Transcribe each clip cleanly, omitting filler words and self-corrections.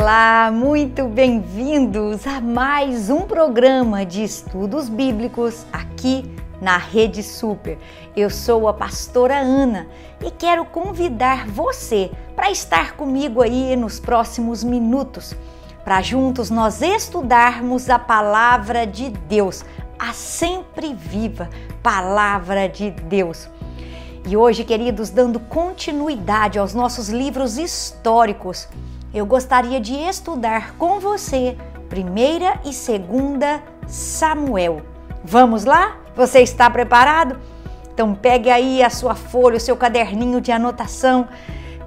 Olá, muito bem-vindos a mais um programa de estudos bíblicos aqui na Rede Super. Eu sou a pastora Ana e quero convidar você para estar comigo aí nos próximos minutos, para juntos nós estudarmos a palavra de Deus, a sempre viva palavra de Deus. E hoje, queridos, dando continuidade aos nossos livros históricos, eu gostaria de estudar com você 1ª e 2ª Samuel. Vamos lá? Você está preparado? Então pegue aí a sua folha, o seu caderninho de anotação,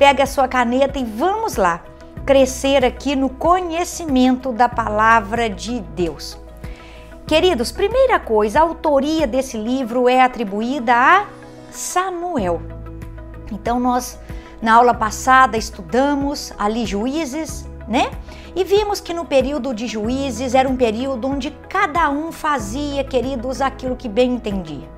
pegue a sua caneta e vamos lá crescer aqui no conhecimento da palavra de Deus. Queridos, primeira coisa, a autoria desse livro é atribuída a Samuel. Então nós na aula passada estudamos ali Juízes, né? E vimos que no período de Juízes era um período onde cada um fazia, queridos, aquilo que bem entendia.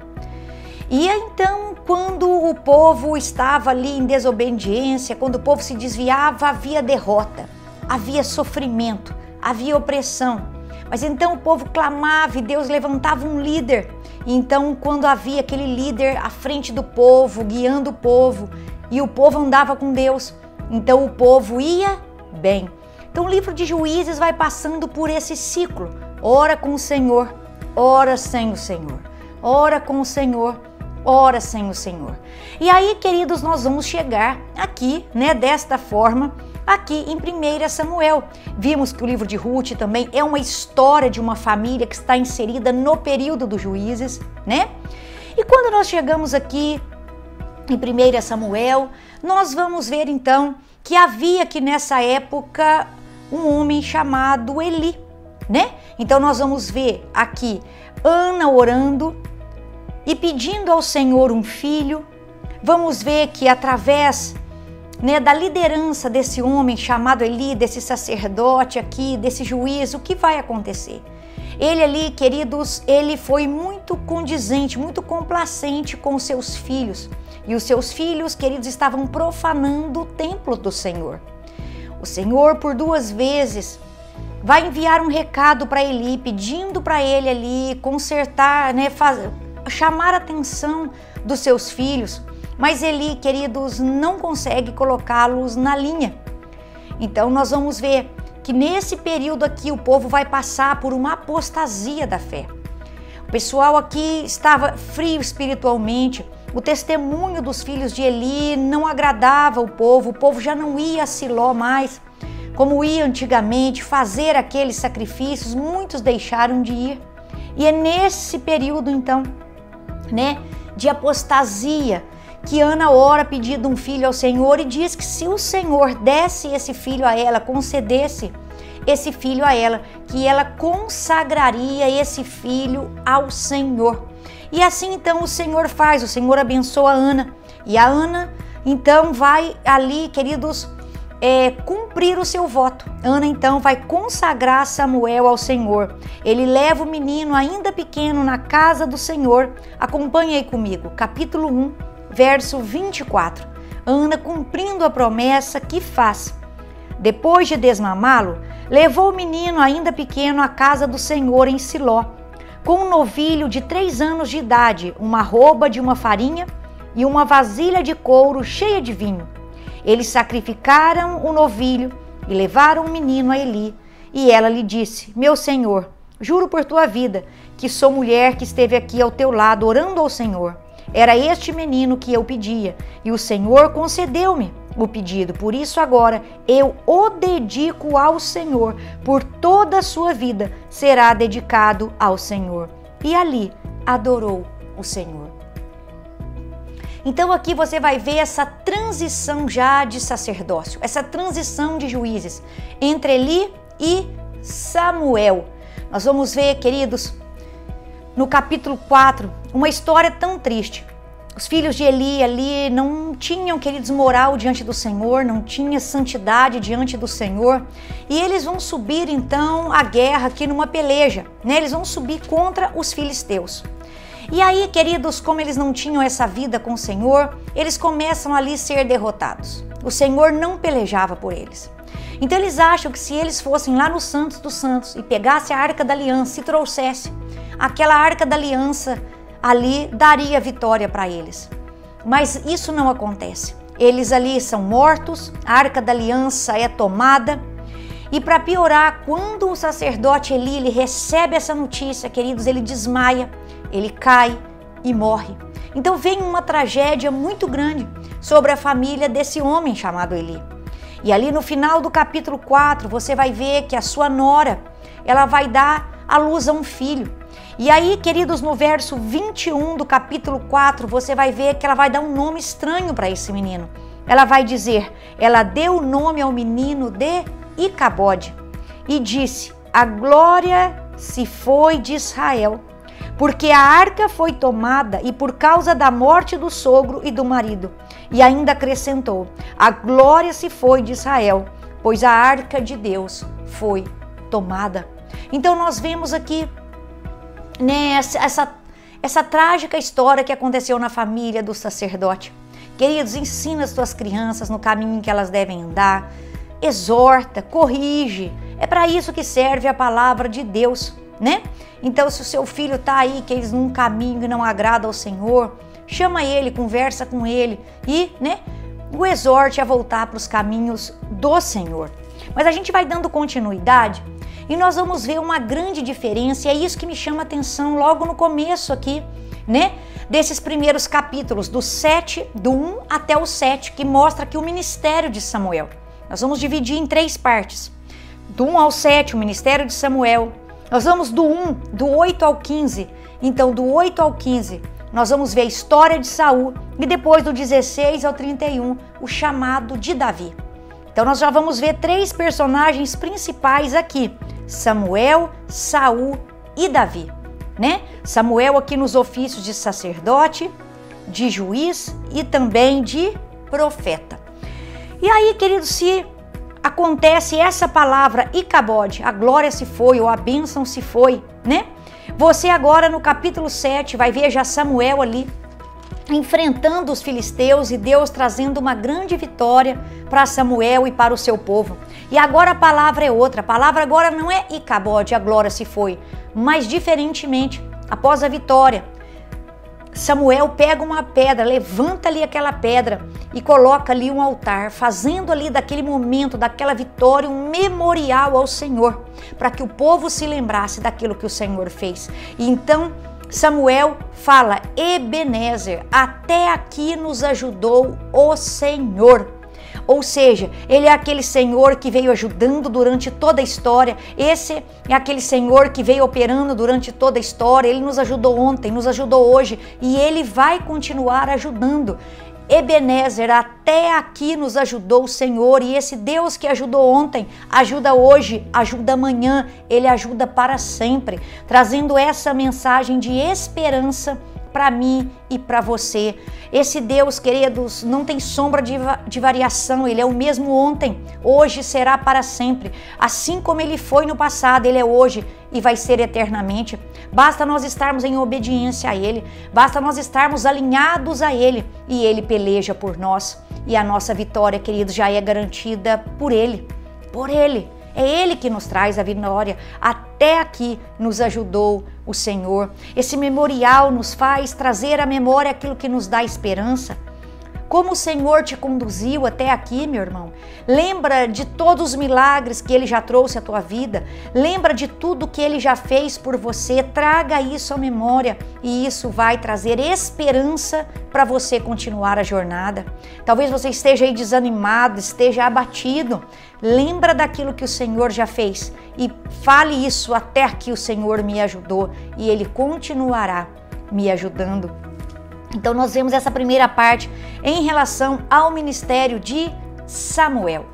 E então, quando o povo estava ali em desobediência, quando o povo se desviava, havia derrota, havia sofrimento, havia opressão. Mas então o povo clamava e Deus levantava um líder. E então, quando havia aquele líder à frente do povo, guiando o povo, e o povo andava com Deus, então o povo ia bem. Então o livro de Juízes vai passando por esse ciclo. Ora com o Senhor, ora sem o Senhor. Ora com o Senhor, ora sem o Senhor. E aí, queridos, nós vamos chegar aqui, né, desta forma, aqui em 1 Samuel. Vimos que o livro de Ruth também é uma história de uma família que está inserida no período dos Juízes, né? E quando nós chegamos aqui em 1 Samuel, nós vamos ver então que havia aqui nessa época um homem chamado Eli, né? Então nós vamos ver aqui Ana orando e pedindo ao Senhor um filho. Vamos ver que através, né, da liderança desse homem chamado Eli, desse sacerdote aqui, desse juiz, o que vai acontecer? Ele ali, queridos, ele foi muito condizente, muito complacente com os seus filhos. E os seus filhos, queridos, estavam profanando o templo do Senhor. O Senhor, por 2 vezes, vai enviar um recado para Eli, pedindo para ele ali consertar, né, chamar a atenção dos seus filhos. Mas Eli, queridos, não consegue colocá-los na linha. Então nós vamos ver que nesse período aqui o povo vai passar por uma apostasia da fé. O pessoal aqui estava frio espiritualmente. O testemunho dos filhos de Eli não agradava o povo já não ia a Siló mais, como ia antigamente, fazer aqueles sacrifícios, muitos deixaram de ir. E é nesse período então, né, de apostasia, que Ana ora pedindo um filho ao Senhor e diz que se o Senhor desse esse filho a ela, concedesse esse filho a ela, que ela consagraria esse filho ao Senhor. E assim então o Senhor faz, o Senhor abençoa a Ana. E a Ana então vai ali, queridos, cumprir o seu voto. Ana então vai consagrar Samuel ao Senhor. Ele leva o menino ainda pequeno na casa do Senhor. Acompanhe aí comigo, capítulo 1, verso 24. Ana cumprindo a promessa que faz. Depois de desmamá-lo, levou o menino ainda pequeno à casa do Senhor em Siló, com um novilho de 3 anos de idade, uma arroba de uma farinha e uma vasilha de couro cheia de vinho. Eles sacrificaram o novilho e levaram o menino a Eli. E ela lhe disse: Meu senhor, juro por tua vida que sou mulher que esteve aqui ao teu lado orando ao Senhor. Era este menino que eu pedia, e o Senhor concedeu-me o pedido. Por isso agora eu o dedico ao Senhor. Por toda a sua vida será dedicado ao Senhor. E ali adorou o Senhor. Então aqui você vai ver essa transição já de sacerdócio, essa transição de juízes entre Eli e Samuel. Nós vamos ver, queridos, no capítulo 4, uma história tão triste. Os filhos de Eli ali não tinham, queridos, moral diante do Senhor, não tinham santidade diante do Senhor. E eles vão subir então à guerra aqui numa peleja, né? Eles vão subir contra os filisteus. E aí, queridos, como eles não tinham essa vida com o Senhor, eles começam ali a ser derrotados. O Senhor não pelejava por eles. Então eles acham que se eles fossem lá no Santos dos Santos e pegassem a Arca da Aliança e trouxessem, aquela Arca da Aliança ali daria vitória para eles. Mas isso não acontece. Eles ali são mortos, a Arca da Aliança é tomada. E para piorar, quando o sacerdote Eli ele recebe essa notícia, queridos, ele desmaia, ele cai e morre. Então vem uma tragédia muito grande sobre a família desse homem chamado Eli. E ali no final do capítulo 4, você vai ver que a sua nora, ela vai dar à luz a um filho. E aí, queridos, no verso 21 do capítulo 4, você vai ver que ela vai dar um nome estranho para esse menino. Ela vai dizer, ela deu o nome ao menino de Icabode e disse, a glória se foi de Israel, porque a arca foi tomada e por causa da morte do sogro e do marido. E ainda acrescentou, a glória se foi de Israel, pois a arca de Deus foi tomada. Então nós vemos aqui, né, essa trágica história que aconteceu na família do sacerdote. Queridos, ensina as tuas crianças no caminho que elas devem andar, exorta, corrige. É para isso que serve a palavra de Deus, né? Então, se o seu filho está aí, que eles num caminho que não agrada ao Senhor, chama ele, conversa com ele e, né, o exorte a voltar para os caminhos do Senhor. Mas a gente vai dando continuidade e nós vamos ver uma grande diferença, e é isso que me chama a atenção logo no começo aqui, né? Desses primeiros capítulos, do 1 até o 7, que mostra aqui o ministério de Samuel. Nós vamos dividir em 3 partes. Do 1 ao 7, o ministério de Samuel. Nós vamos do 8 ao 15. Então, do 8 ao 15, nós vamos ver a história de Saul. E depois, do 16 ao 31, o chamado de Davi. Então, nós já vamos ver 3 personagens principais aqui. Samuel, Saul e Davi, né? Samuel aqui nos ofícios de sacerdote, de juiz e também de profeta. E aí, queridos, se acontece essa palavra Icabode, a glória se foi ou a bênção se foi, né? Você agora no capítulo 7 vai ver já Samuel ali enfrentando os filisteus e Deus trazendo uma grande vitória para Samuel e para o seu povo. E agora a palavra é outra, a palavra agora não é Icabode, a glória se foi, mas diferentemente, após a vitória, Samuel pega uma pedra, levanta ali aquela pedra e coloca ali um altar, fazendo ali daquele momento, daquela vitória, um memorial ao Senhor, para que o povo se lembrasse daquilo que o Senhor fez. E então Samuel fala, Ebenezer, até aqui nos ajudou o Senhor. Ou seja, ele é aquele Senhor que veio ajudando durante toda a história. Esse é aquele Senhor que veio operando durante toda a história. Ele nos ajudou ontem, nos ajudou hoje e ele vai continuar ajudando. Ebenezer, até aqui nos ajudou o Senhor, e esse Deus que ajudou ontem, ajuda hoje, ajuda amanhã, Ele ajuda para sempre, trazendo essa mensagem de esperança para mim e para você. Esse Deus, queridos, não tem sombra de variação, Ele é o mesmo ontem, hoje será para sempre. Assim como Ele foi no passado, Ele é hoje e vai ser eternamente. Basta nós estarmos em obediência a Ele, basta nós estarmos alinhados a Ele e Ele peleja por nós. E a nossa vitória, queridos, já é garantida por Ele, por Ele. É Ele que nos traz a vitória. Até aqui nos ajudou o Senhor. Esse memorial nos faz trazer à memória aquilo que nos dá esperança. Como o Senhor te conduziu até aqui, meu irmão. Lembra de todos os milagres que Ele já trouxe à tua vida. Lembra de tudo que Ele já fez por você. Traga isso à memória e isso vai trazer esperança para você continuar a jornada. Talvez você esteja aí desanimado, esteja abatido. Lembra daquilo que o Senhor já fez e fale isso, até aqui o Senhor me ajudou e Ele continuará me ajudando. Então nós vemos essa primeira parte em relação ao ministério de Samuel.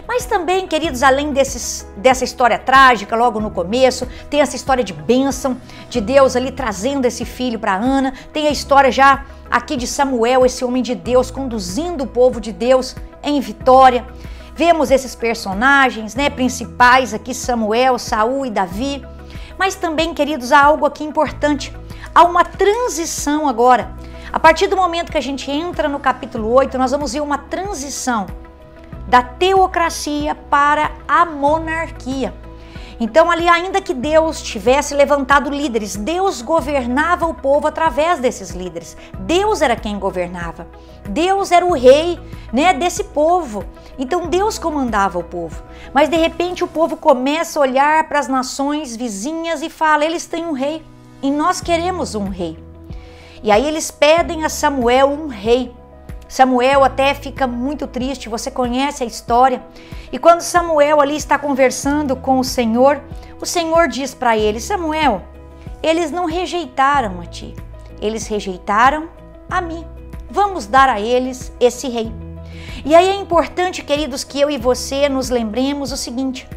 Mas também, queridos, além dessa história trágica logo no começo, tem essa história de bênção, de Deus ali trazendo esse filho para Ana, tem a história já aqui de Samuel, esse homem de Deus, conduzindo o povo de Deus em vitória. Vemos esses personagens, né, principais aqui, Samuel, Saul e Davi. Mas também, queridos, há algo aqui importante, há uma transição agora. A partir do momento que a gente entra no capítulo 8, nós vamos ver uma transição da teocracia para a monarquia. Então ali, ainda que Deus tivesse levantado líderes, Deus governava o povo através desses líderes. Deus era quem governava. Deus era o rei, né, desse povo. Então Deus comandava o povo. Mas de repente o povo começa a olhar para as nações vizinhas e fala: eles têm um rei e nós queremos um rei. E aí eles pedem a Samuel um rei. Samuel até fica muito triste, você conhece a história. E quando Samuel ali está conversando com o Senhor diz para ele: Samuel, eles não rejeitaram a ti, eles rejeitaram a mim. Vamos dar a eles esse rei. E aí é importante, queridos, que eu e você nos lembremos o seguinte: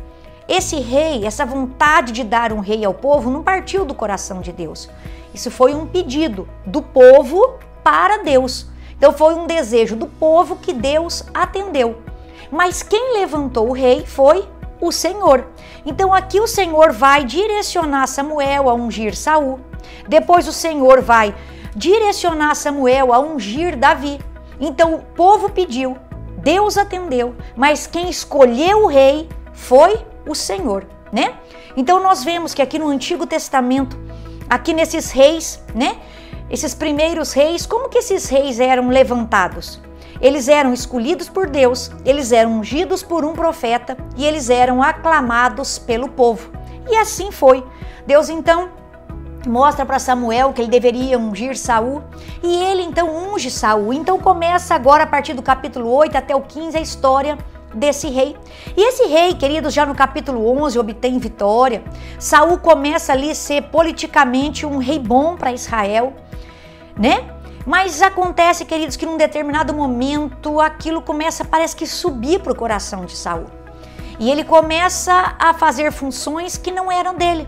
esse rei, essa vontade de dar um rei ao povo não partiu do coração de Deus. Isso foi um pedido do povo para Deus. Então foi um desejo do povo que Deus atendeu. Mas quem levantou o rei foi o Senhor. Então aqui o Senhor vai direcionar Samuel a ungir Saul. Depois o Senhor vai direcionar Samuel a ungir Davi. Então o povo pediu, Deus atendeu, mas quem escolheu o rei foi o Senhor, né? Então nós vemos que aqui no Antigo Testamento, aqui nesses reis, né? Esses primeiros reis, como que esses reis eram levantados? Eles eram escolhidos por Deus, eles eram ungidos por um profeta e eles eram aclamados pelo povo. E assim foi. Deus então mostra para Samuel que ele deveria ungir Saul e ele então unge Saul. Então começa agora a partir do capítulo 8 até o 15 a história desse rei. E esse rei, queridos, já no capítulo 11 obtém vitória. Saul começa ali a ser politicamente um rei bom para Israel, né? Mas acontece, queridos, que num determinado momento aquilo começa, parece que subir para o coração de Saul. E ele começa a fazer funções que não eram dele.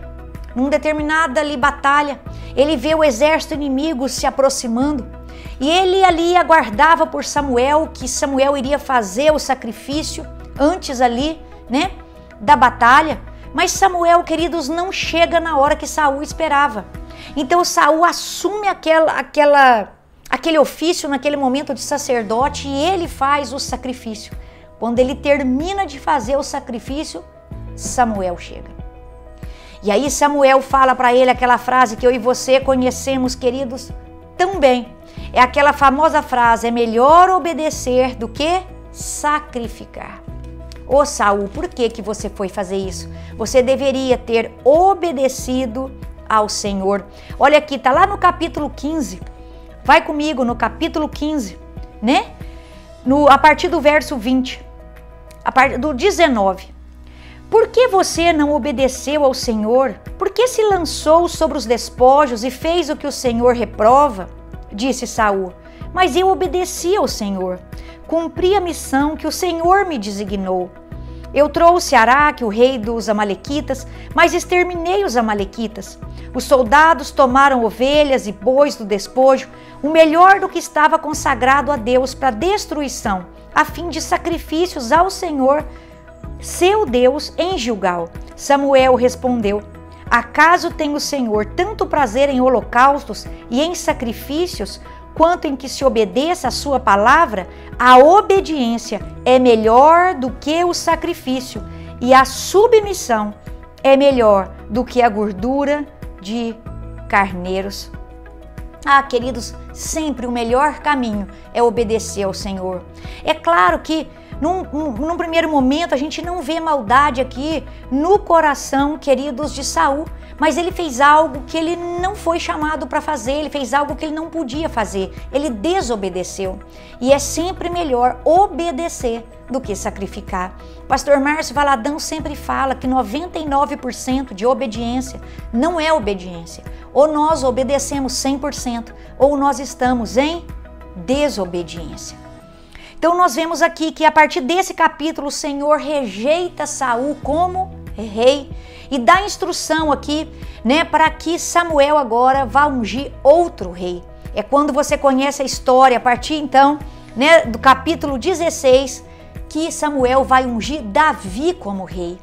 Num determinada ali batalha, ele vê o exército inimigo se aproximando e ele ali aguardava por Samuel, que Samuel iria fazer o sacrifício antes ali, né, da batalha. Mas Samuel, queridos, não chega na hora que Saul esperava. Então Saul assume aquele ofício naquele momento de sacerdote e ele faz o sacrifício. Quando ele termina de fazer o sacrifício, Samuel chega. E aí Samuel fala para ele aquela frase que eu e você conhecemos, queridos, tão bem. É aquela famosa frase: é melhor obedecer do que sacrificar. Ô Saul, por que você foi fazer isso? Você deveria ter obedecido ao Senhor. Olha aqui, tá lá no capítulo 15. Vai comigo no capítulo 15, né? A partir do verso 20, do 19. Por que você não obedeceu ao Senhor? Por que se lançou sobre os despojos e fez o que o Senhor reprova? Disse Saul. Mas eu obedeci ao Senhor. Cumpri a missão que o Senhor me designou. Eu trouxe Araque, o rei dos amalequitas, mas exterminei os amalequitas. Os soldados tomaram ovelhas e bois do despojo, o melhor do que estava consagrado a Deus para destruição, a fim de sacrifícios ao Senhor, seu Deus, em Gilgal. Samuel respondeu: acaso tem o Senhor tanto prazer em holocaustos e em sacrifícios, quanto em que se obedeça a sua palavra? A obediência é melhor do que o sacrifício, e a submissão é melhor do que a gordura de carneiros. Ah, queridos, sempre o melhor caminho é obedecer ao Senhor. É claro que num primeiro momento a gente não vê maldade aqui no coração, queridos, de Saul, mas ele fez algo que ele não foi chamado para fazer, ele fez algo que ele não podia fazer, ele desobedeceu. E é sempre melhor obedecer do que sacrificar. Pastor Márcio Valadão sempre fala que 99% de obediência não é obediência. Ou nós obedecemos 100%, ou nós estamos em desobediência. Então nós vemos aqui que a partir desse capítulo o Senhor rejeita Saul como rei e dá instrução aqui, né, para que Samuel agora vá ungir outro rei. É quando você conhece a história, a partir então, né, do capítulo 16, que Samuel vai ungir Davi como rei.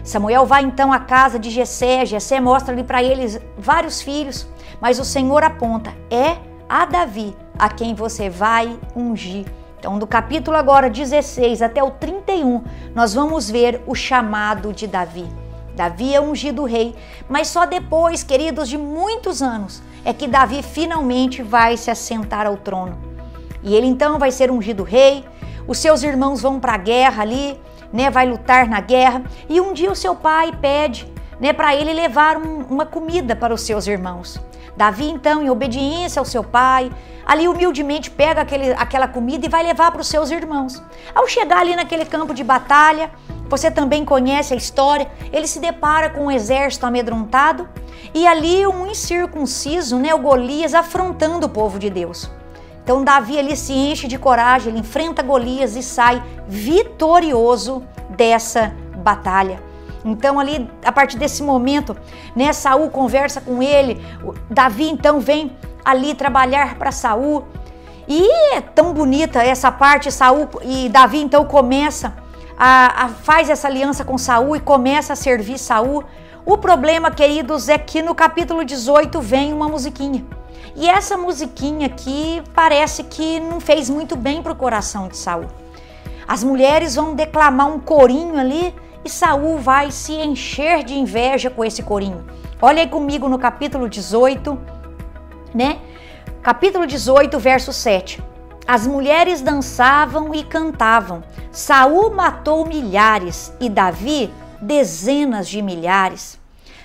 Samuel vai então à casa de Jessé, Jessé mostra ali para eles vários filhos, mas o Senhor aponta: é a Davi a quem você vai ungir. Então, do capítulo agora 16 até o 31, nós vamos ver o chamado de Davi. Davi é ungido rei, mas só depois, queridos, de muitos anos, é que Davi finalmente vai se assentar ao trono. E ele então vai ser ungido rei, os seus irmãos vão para a guerra ali, né, vai lutar na guerra, e um dia o seu pai pede, né, para ele levar uma comida para os seus irmãos. Davi então, em obediência ao seu pai, ali humildemente pega aquela comida e vai levar para os seus irmãos. Ao chegar ali naquele campo de batalha, você também conhece a história, ele se depara com um exército amedrontado e ali um incircunciso, né, o Golias, afrontando o povo de Deus. Então Davi ali se enche de coragem, ele enfrenta Golias e sai vitorioso dessa batalha. Então ali, a partir desse momento, né, Saul conversa com ele, Davi então vem ali trabalhar para Saul. E é tão bonita essa parte, Saul e Davi então começa faz essa aliança com Saul e começa a servir Saul. O problema, queridos, é que no capítulo 18 vem uma musiquinha. E essa musiquinha aqui parece que não fez muito bem para o coração de Saul. As mulheres vão declamar um corinho ali e Saul vai se encher de inveja com esse corinho. Olha aí comigo no capítulo 18, né? Capítulo 18, verso 7. As mulheres dançavam e cantavam. Saul matou milhares e Davi dezenas de milhares.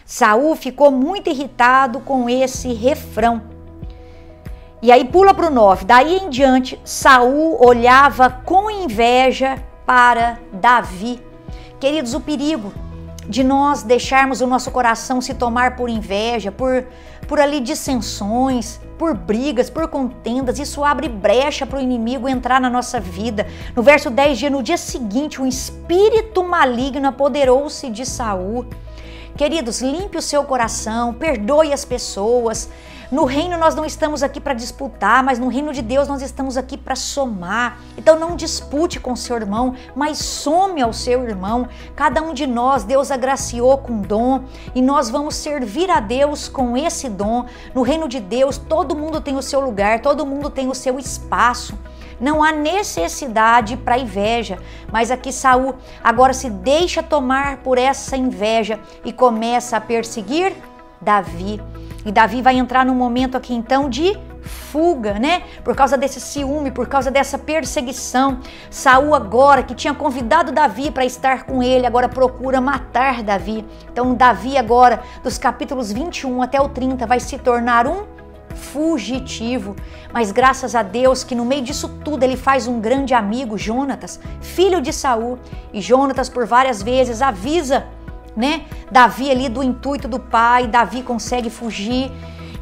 Saul ficou muito irritado com esse refrão. E aí pula para o 9. Daí em diante, Saul olhava com inveja para Davi. Queridos, o perigo de nós deixarmos o nosso coração se tomar por inveja, por ali dissensões, por brigas, por contendas, isso abre brecha para o inimigo entrar na nossa vida. No verso 10 diz, no dia seguinte, um espírito maligno apoderou-se de Saul. Queridos, limpe o seu coração, perdoe as pessoas. No reino nós não estamos aqui para disputar, mas no reino de Deus nós estamos aqui para somar. Então não dispute com seu irmão, mas some ao seu irmão. Cada um de nós, Deus agraciou com dom e nós vamos servir a Deus com esse dom. No reino de Deus todo mundo tem o seu lugar, todo mundo tem o seu espaço. Não há necessidade para inveja, mas aqui Saul agora se deixa tomar por essa inveja e começa a perseguir Davi. E Davi vai entrar num momento aqui então de fuga, né? Por causa desse ciúme, por causa dessa perseguição. Saul agora, que tinha convidado Davi para estar com ele, agora procura matar Davi. Então Davi agora, dos capítulos 21 até o 30, vai se tornar um fugitivo. Mas graças a Deus que no meio disso tudo ele faz um grande amigo, Jonatas, filho de Saul. E Jonatas por várias vezes avisa, né, Davi ali do intuito do pai. Davi consegue fugir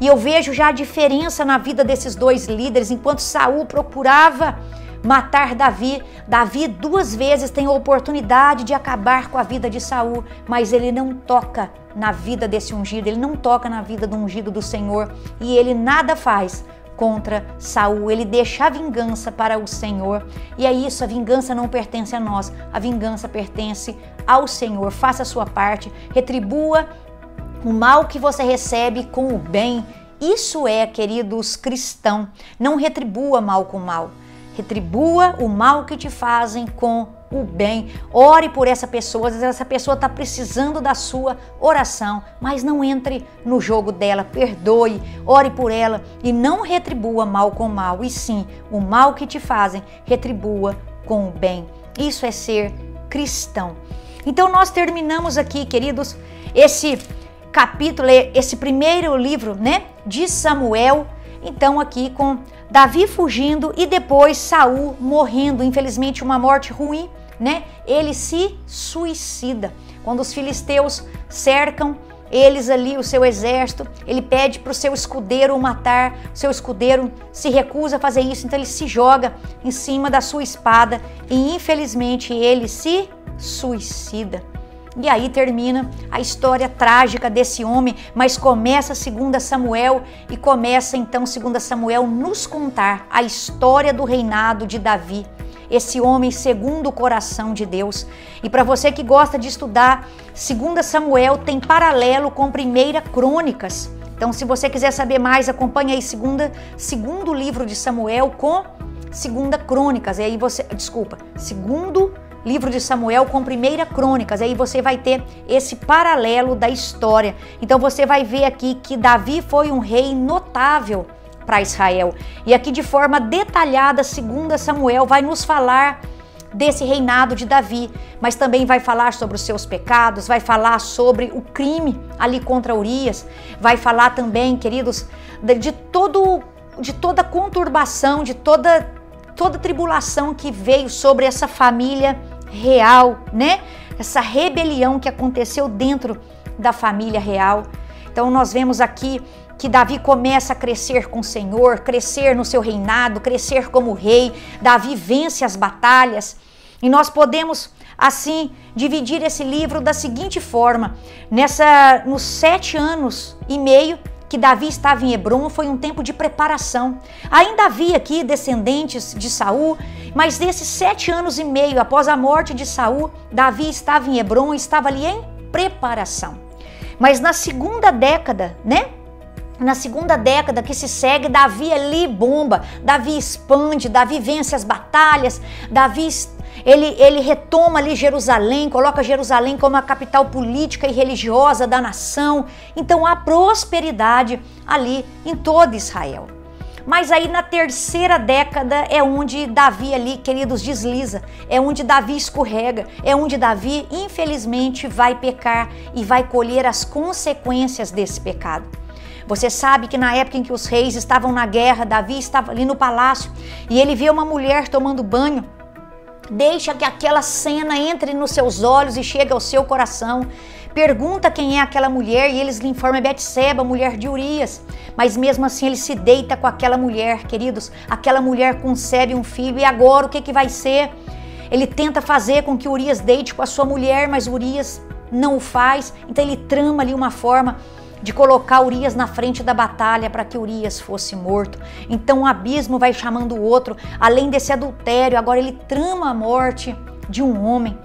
e eu vejo já a diferença na vida desses dois líderes. Enquanto Saul procurava matar Davi, Davi duas vezes tem a oportunidade de acabar com a vida de Saul, mas ele não toca na vida desse ungido, ele não toca na vida do ungido do Senhor e ele nada faz contra Saul, ele deixa a vingança para o Senhor. E é isso, a vingança não pertence a nós, a vingança pertence ao Senhor. Faça a sua parte, retribua o mal que você recebe com o bem. Isso é, queridos, cristão. Não retribua mal com mal. Retribua o mal que te fazem com o bem. Ore por essa pessoa. Às vezes essa pessoa está precisando da sua oração, mas não entre no jogo dela. Perdoe, ore por ela e não retribua mal com mal. E sim, o mal que te fazem, retribua com o bem. Isso é ser cristão. Então nós terminamos aqui, queridos, esse capítulo, esse primeiro livro, né, de Samuel. Então aqui com Davi fugindo e depois Saul morrendo, infelizmente uma morte ruim, né? Ele se suicida. Quando os filisteus cercam eles ali, o seu exército, ele pede para o seu escudeiro o matar, o seu escudeiro se recusa a fazer isso, então ele se joga em cima da sua espada e infelizmente ele se suicida. E aí termina a história trágica desse homem, mas começa 2 Samuel e começa então 2 Samuel nos contar a história do reinado de Davi, esse homem segundo o coração de Deus. E para você que gosta de estudar, 2 Samuel tem paralelo com 1 Crônicas. Então se você quiser saber mais, acompanhe aí segundo livro de Samuel com Segunda Crônicas, e aí você, segundo livro de Samuel com Primeira Crônicas, aí você vai ter esse paralelo da história. Então você vai ver aqui que Davi foi um rei notável para Israel. E aqui de forma detalhada, segunda Samuel vai nos falar desse reinado de Davi, mas também vai falar sobre os seus pecados, vai falar sobre o crime ali contra Urias, vai falar também, queridos, de toda conturbação, de toda tribulação que veio sobre essa família real, né? Essa rebelião que aconteceu dentro da família real. Então nós vemos aqui que Davi começa a crescer com o Senhor, crescer no seu reinado, crescer como rei. Davi vence as batalhas. E nós podemos, assim, dividir esse livro da seguinte forma. Nos 7 anos e meio que Davi estava em Hebrom, foi um tempo de preparação. Ainda havia aqui descendentes de Saul, mas nesses 7 anos e meio após a morte de Saul, Davi estava em Hebrom, estava ali em preparação. Mas na segunda década, né? Na segunda década que se segue, Davi ali bomba, Davi expande, Davi vence as batalhas, Davi ele retoma ali Jerusalém, coloca Jerusalém como a capital política e religiosa da nação. Então há prosperidade ali em todo Israel. Mas aí na terceira década é onde Davi ali, queridos, desliza, é onde Davi escorrega, é onde Davi infelizmente vai pecar e vai colher as consequências desse pecado. Você sabe que na época em que os reis estavam na guerra, Davi estava ali no palácio e ele vê uma mulher tomando banho. Deixa que aquela cena entre nos seus olhos e chegue ao seu coração. Pergunta quem é aquela mulher e eles lhe informam: é Betseba, mulher de Urias. Mas mesmo assim ele se deita com aquela mulher, queridos. Aquela mulher concebe um filho e agora o que vai ser? Ele tenta fazer com que Urias deite com a sua mulher, mas Urias não o faz. Então ele trama ali uma forma de colocar Urias na frente da batalha para que Urias fosse morto. Então um abismo vai chamando o outro. Além desse adultério, agora ele trama a morte de um homem.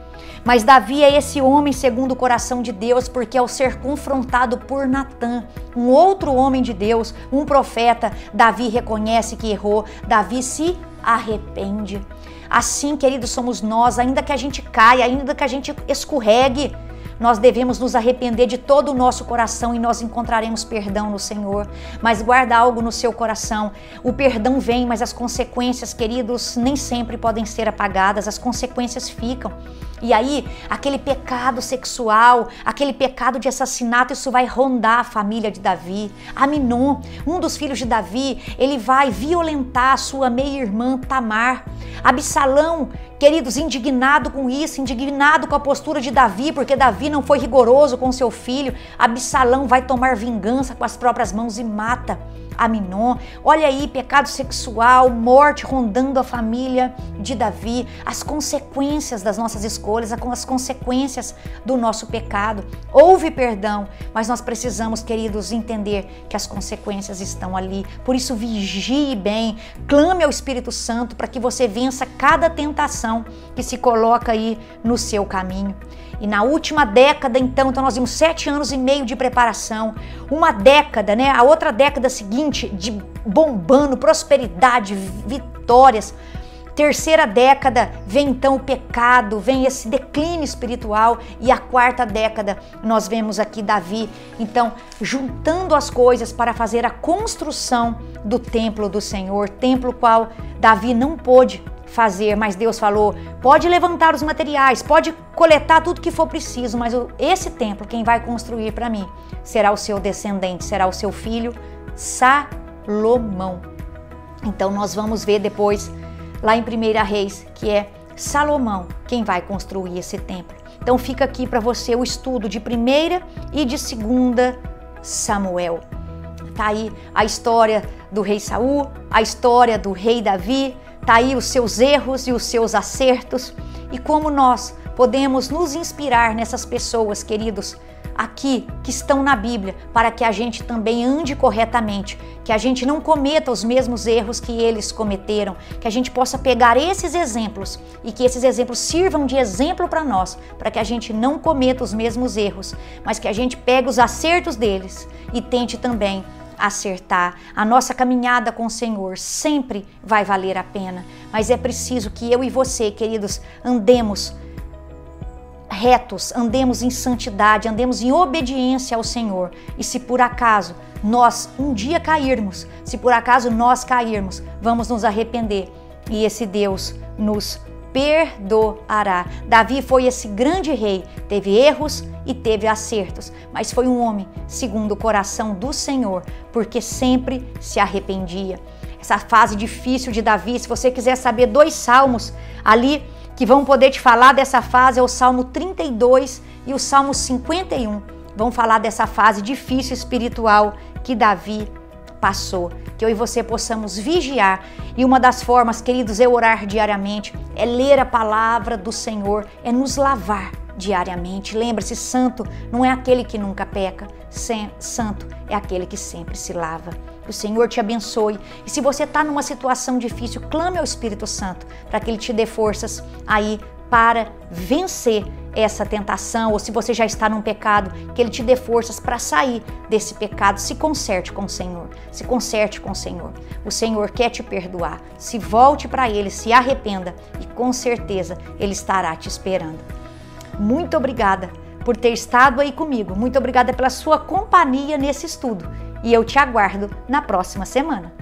Mas Davi é esse homem segundo o coração de Deus, porque ao ser confrontado por Natã, um outro homem de Deus, um profeta, Davi reconhece que errou, Davi se arrepende. Assim, queridos, somos nós, ainda que a gente caia, ainda que a gente escorregue, nós devemos nos arrepender de todo o nosso coração e nós encontraremos perdão no Senhor. Mas guarda algo no seu coração. O perdão vem, mas as consequências, queridos, nem sempre podem ser apagadas. As consequências ficam. E aí, aquele pecado sexual, aquele pecado de assassinato, isso vai rondar a família de Davi. Aminon, um dos filhos de Davi, ele vai violentar a sua meia-irmã Tamar. Absalão, queridos, indignado com isso, indignado com a postura de Davi, porque Davi não foi rigoroso com seu filho. Absalão vai tomar vingança com as próprias mãos e mata Aminon. Olha aí, pecado sexual, morte rondando a família de Davi, as consequências das nossas escolhas, as consequências do nosso pecado. Houve perdão, mas nós precisamos, queridos, entender que as consequências estão ali. Por isso, vigie bem, clame ao Espírito Santo para que você vença cada tentação que se coloca aí no seu caminho. E na última década, então nós vimos 7 anos e meio de preparação, uma década, né? A outra década seguinte de bombando, prosperidade, vitórias. Terceira década vem então o pecado, vem esse declínio espiritual, e a quarta década nós vemos aqui Davi, então, juntando as coisas para fazer a construção do templo do Senhor, templo qual Davi não pôde fazer, mas Deus falou: pode levantar os materiais, pode coletar tudo que for preciso, mas esse templo, quem vai construir para mim será o seu descendente, será o seu filho Salomão. Então nós vamos ver depois lá em 1 Reis que é Salomão quem vai construir esse templo. Então fica aqui para você o estudo de 1ª e de 2ª Samuel. Tá aí a história do rei Saul, a história do rei Davi, tá aí os seus erros e os seus acertos, e como nós podemos nos inspirar nessas pessoas, queridos, aqui que estão na Bíblia, para que a gente também ande corretamente, que a gente não cometa os mesmos erros que eles cometeram, que a gente possa pegar esses exemplos e que esses exemplos sirvam de exemplo para nós, para que a gente não cometa os mesmos erros, mas que a gente pegue os acertos deles e tente também acertar. A nossa caminhada com o Senhor sempre vai valer a pena, mas é preciso que eu e você, queridos, andemos retos, andemos em santidade, andemos em obediência ao Senhor. E se por acaso nós um dia cairmos, se por acaso nós cairmos, vamos nos arrepender e esse Deus nos perdoará. Davi foi esse grande rei, teve erros e teve acertos, mas foi um homem segundo o coração do Senhor, porque sempre se arrependia. Essa fase difícil de Davi, se você quiser saber 2 salmos ali que vão poder te falar dessa fase, é o Salmo 32 e o Salmo 51. Vão falar dessa fase difícil espiritual que Davi passou. Que eu e você possamos vigiar. E uma das formas, queridos, é orar diariamente, é ler a palavra do Senhor, é nos lavar diariamente. Lembre-se, santo não é aquele que nunca peca, santo é aquele que sempre se lava. Que o Senhor te abençoe. E se você está numa situação difícil, clame ao Espírito Santo para que Ele te dê forças aí para vencer essa tentação, ou se você já está num pecado, que Ele te dê forças para sair desse pecado. Se conserte com o Senhor, se conserte com o Senhor. O Senhor quer te perdoar. Se volte para Ele, se arrependa e com certeza Ele estará te esperando. Muito obrigada por ter estado aí comigo. Muito obrigada pela sua companhia nesse estudo. E eu te aguardo na próxima semana.